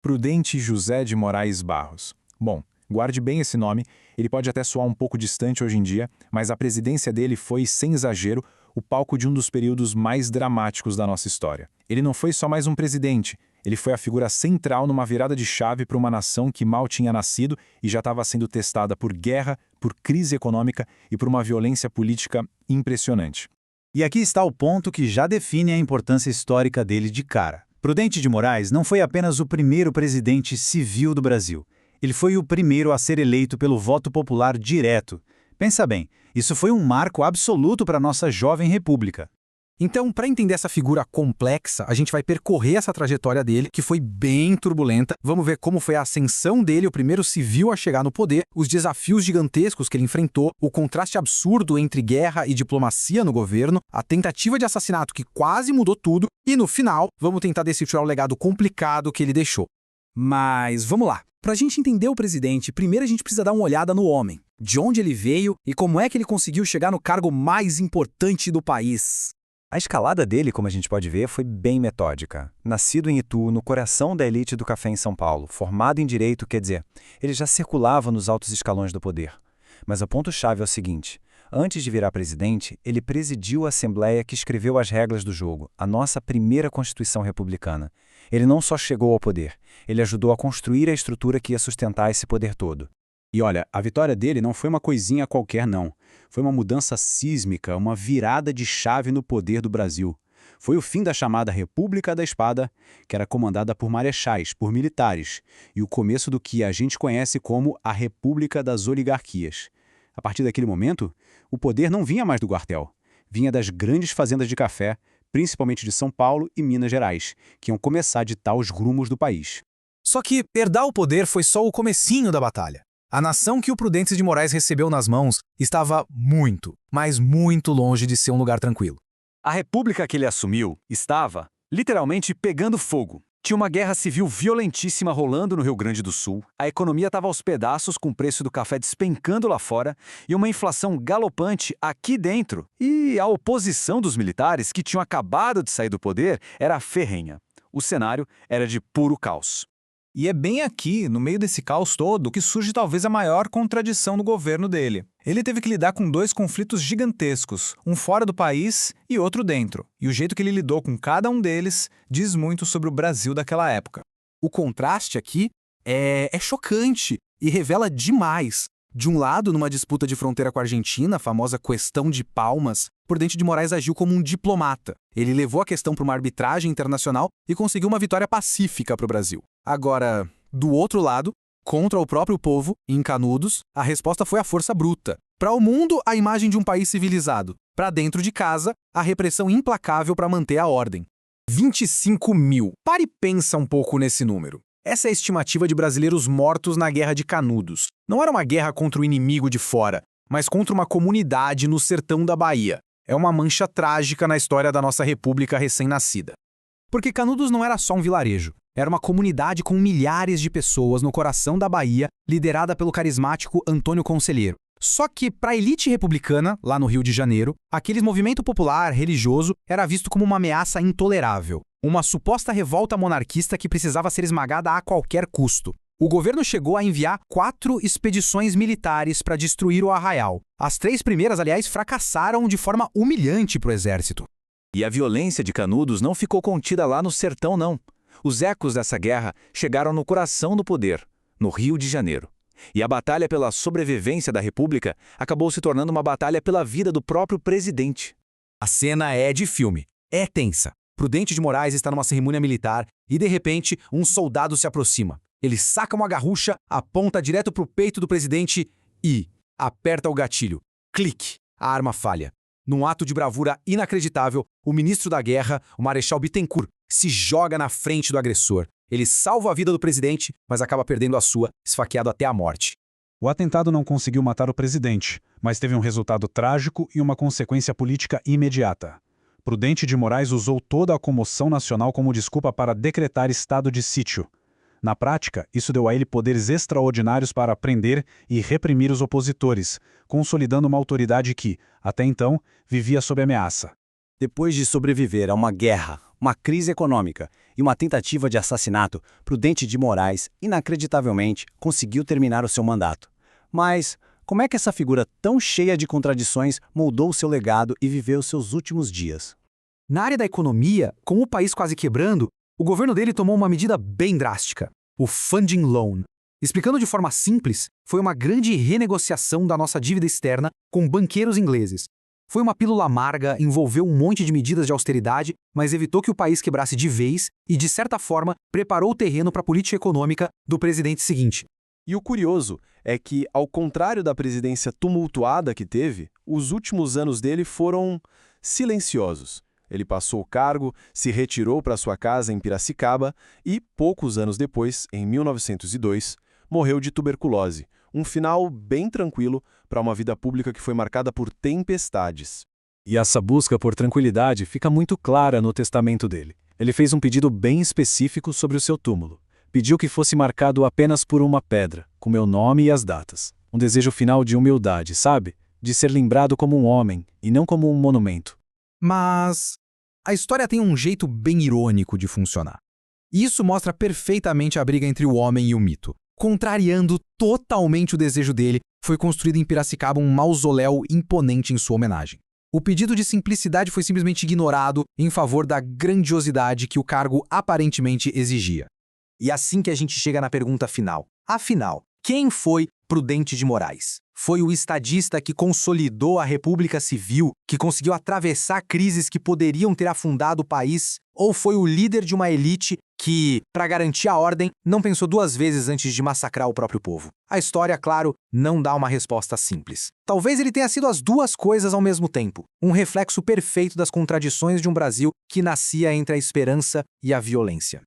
Prudente José de Moraes Barros. Bom, guarde bem esse nome, ele pode até soar um pouco distante hoje em dia, mas a presidência dele foi, sem exagero, o palco de um dos períodos mais dramáticos da nossa história. Ele não foi só mais um presidente, ele foi a figura central numa virada de chave para uma nação que mal tinha nascido e já estava sendo testada por guerra, por crise econômica e por uma violência política impressionante. E aqui está o ponto que já define a importância histórica dele de cara. Prudente de Moraes não foi apenas o primeiro presidente civil do Brasil. Ele foi o primeiro a ser eleito pelo voto popular direto. Pensa bem, isso foi um marco absoluto para a nossa jovem república. Então, para entender essa figura complexa, a gente vai percorrer essa trajetória dele, que foi bem turbulenta. Vamos ver como foi a ascensão dele, o primeiro civil a chegar no poder, os desafios gigantescos que ele enfrentou, o contraste absurdo entre guerra e diplomacia no governo, a tentativa de assassinato que quase mudou tudo, e no final, vamos tentar decifrar o legado complicado que ele deixou. Mas vamos lá. Para a gente entender o presidente, primeiro a gente precisa dar uma olhada no homem. De onde ele veio e como é que ele conseguiu chegar no cargo mais importante do país. A escalada dele, como a gente pode ver, foi bem metódica. Nascido em Itu, no coração da elite do café em São Paulo, formado em direito, quer dizer, ele já circulava nos altos escalões do poder. Mas o ponto-chave é o seguinte: antes de virar presidente, ele presidiu a Assembleia que escreveu as regras do jogo, a nossa primeira Constituição republicana. Ele não só chegou ao poder, ele ajudou a construir a estrutura que ia sustentar esse poder todo. E olha, a vitória dele não foi uma coisinha qualquer, não. Foi uma mudança sísmica, uma virada de chave no poder do Brasil. Foi o fim da chamada República da Espada, que era comandada por marechais, por militares, e o começo do que a gente conhece como a República das Oligarquias. A partir daquele momento, o poder não vinha mais do quartel, vinha das grandes fazendas de café, principalmente de São Paulo e Minas Gerais, que iam começar a ditar os rumos do país. Só que herdar o poder foi só o comecinho da batalha. A nação que o Prudente de Moraes recebeu nas mãos estava muito, mas muito longe de ser um lugar tranquilo. A república que ele assumiu estava, literalmente, pegando fogo. Tinha uma guerra civil violentíssima rolando no Rio Grande do Sul, a economia estava aos pedaços com o preço do café despencando lá fora e uma inflação galopante aqui dentro. E a oposição dos militares, que tinham acabado de sair do poder, era ferrenha. O cenário era de puro caos. E é bem aqui, no meio desse caos todo, que surge talvez a maior contradição no governo dele. Ele teve que lidar com dois conflitos gigantescos, um fora do país e outro dentro. E o jeito que ele lidou com cada um deles diz muito sobre o Brasil daquela época. O contraste aqui é chocante e revela demais. De um lado, numa disputa de fronteira com a Argentina, a famosa Questão de Palmas, Prudente de Moraes agiu como um diplomata. Ele levou a questão para uma arbitragem internacional e conseguiu uma vitória pacífica para o Brasil. Agora, do outro lado, contra o próprio povo, em Canudos, a resposta foi a força bruta. Para o mundo, a imagem de um país civilizado. Para dentro de casa, a repressão implacável para manter a ordem. 25 mil. Pare e pensa um pouco nesse número. Essa é a estimativa de brasileiros mortos na Guerra de Canudos. Não era uma guerra contra o inimigo de fora, mas contra uma comunidade no sertão da Bahia. É uma mancha trágica na história da nossa república recém-nascida. Porque Canudos não era só um vilarejo. Era uma comunidade com milhares de pessoas no coração da Bahia, liderada pelo carismático Antônio Conselheiro. Só que, para a elite republicana, lá no Rio de Janeiro, aquele movimento popular, religioso, era visto como uma ameaça intolerável. Uma suposta revolta monarquista que precisava ser esmagada a qualquer custo. O governo chegou a enviar 4 expedições militares para destruir o arraial. As 3 primeiras, aliás, fracassaram de forma humilhante para o exército. E a violência de Canudos não ficou contida lá no sertão, não. Os ecos dessa guerra chegaram no coração do poder, no Rio de Janeiro. E a batalha pela sobrevivência da República acabou se tornando uma batalha pela vida do próprio presidente. A cena é de filme. É tensa. Prudente de Moraes está numa cerimônia militar e, de repente, um soldado se aproxima. Ele saca uma garrucha, aponta direto para o peito do presidente e aperta o gatilho. Clique! A arma falha. Num ato de bravura inacreditável, o ministro da Guerra, o Marechal Bittencourt, se joga na frente do agressor. Ele salva a vida do presidente, mas acaba perdendo a sua, esfaqueado até a morte. O atentado não conseguiu matar o presidente, mas teve um resultado trágico e uma consequência política imediata. Prudente de Moraes usou toda a comoção nacional como desculpa para decretar estado de sítio. Na prática, isso deu a ele poderes extraordinários para prender e reprimir os opositores, consolidando uma autoridade que, até então, vivia sob ameaça. Depois de sobreviver a uma guerra, uma crise econômica e uma tentativa de assassinato, Prudente de Moraes, inacreditavelmente, conseguiu terminar o seu mandato. Mas como é que essa figura tão cheia de contradições moldou o seu legado e viveu seus últimos dias? Na área da economia, com o país quase quebrando, o governo dele tomou uma medida bem drástica: o Funding Loan. Explicando de forma simples, foi uma grande renegociação da nossa dívida externa com banqueiros ingleses. Foi uma pílula amarga, envolveu um monte de medidas de austeridade, mas evitou que o país quebrasse de vez e, de certa forma, preparou o terreno para a política econômica do presidente seguinte. E o curioso é que, ao contrário da presidência tumultuada que teve, os últimos anos dele foram silenciosos. Ele passou o cargo, se retirou para sua casa em Piracicaba e, poucos anos depois, em 1902, morreu de tuberculose. Um final bem tranquilo para uma vida pública que foi marcada por tempestades. E essa busca por tranquilidade fica muito clara no testamento dele. Ele fez um pedido bem específico sobre o seu túmulo. Pediu que fosse marcado apenas por uma pedra, com meu nome e as datas. Um desejo final de humildade, sabe? De ser lembrado como um homem e não como um monumento. Mas a história tem um jeito bem irônico de funcionar. E isso mostra perfeitamente a briga entre o homem e o mito. Contrariando totalmente o desejo dele, foi construído em Piracicaba um mausoléu imponente em sua homenagem. O pedido de simplicidade foi simplesmente ignorado em favor da grandiosidade que o cargo aparentemente exigia. E assim que a gente chega na pergunta final. Afinal, quem foi Prudente de Moraes? Foi o estadista que consolidou a República Civil, que conseguiu atravessar crises que poderiam ter afundado o país? Ou foi o líder de uma elite que, para garantir a ordem, não pensou duas vezes antes de massacrar o próprio povo? A história, claro, não dá uma resposta simples. Talvez ele tenha sido as duas coisas ao mesmo tempo, um reflexo perfeito das contradições de um Brasil que nascia entre a esperança e a violência.